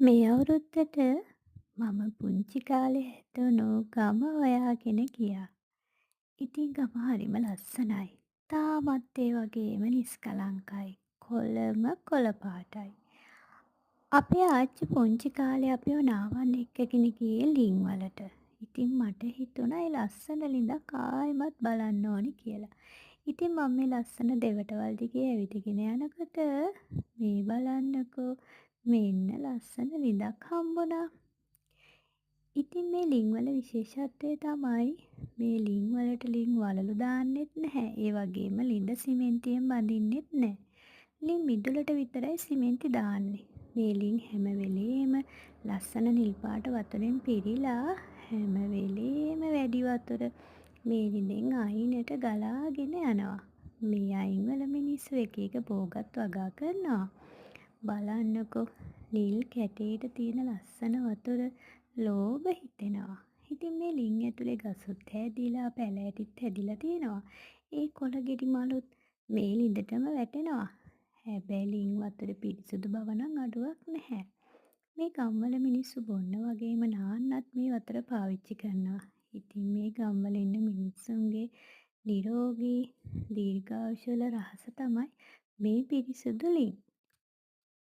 මේ අවුරුද්දට මම පුංචි කාලේ හැදුණු ගම හොයාගෙන ගියා. ඉතින් ගම හරිම ලස්සනයි. තාමත් ඒ වගේම නිස්කලංකයි. කොළම කොළ පාටයි. අපේ ආච්චි පුංචි කාලේ අපිව නාවන්න එක්කගෙන ගියේ ලිං වලට. ඉතින් මට හිතුණා ඒ ලස්සන ළිඳක් ආයෙමත් බලන්න ඕනි කියලා. ඉතින් මම මේ ලස්සන දෙවටවල් දිගේ ඇවිදගෙන යනකොට මේ බලන්නකෝ මෙන්න ලස්සන ළිඳක් හම්බුණා. ඉතින් මේ ළිං වල විශේෂත්වය තමයි මේ ළිං වලට ළිං වලලු දාන්නෙත් නැහැ. ඒ වගේම ළිඳ සිමෙන්තියෙන් බඳින්නෙත් නැහැ. ළිං මිදුලට විතරයි සිමෙන්ති දාන්නේ. මේ ළිං හැම වෙලේම ලස්සන නිල් පාට වතුරෙන් පිරීලා හැම වෙලේම වැඩි වතුර මේ ළිඳෙන් අයිනට ගලාගෙන යනවා. මේ අයින් වල මිනිස්සු එක එක භෝගත් වගා කරනවා. බලන්නකෝ නිල් කැටේට තියෙන ලස්සන වතුර ලෝභ හිතෙනවා. ඉතින් මේ ළිං ඇතුලේ ගසුත් හැදිලා පැලෑටිත් හැදිලා තියෙනවා. ඒ කොළ ගෙඩි මලුත් මේ ළිඳටම වැටෙනවා. හැබැයි ළිං වතුරේ පිරිසිදු බව නම් අඩුවක් නැහැ. මේ ගම්වල මිනිස්සු බොන්න වගේම නාන්නත් මේ වතුර පාවිච්චි කරනවා. ඉතින් මේ ගම්වල ඉන්න මිනිස්සුන්ගේ නිරෝගී දීර්ඝායුෂ වල රහස තමයි මේ පිරිසිදු ළිං.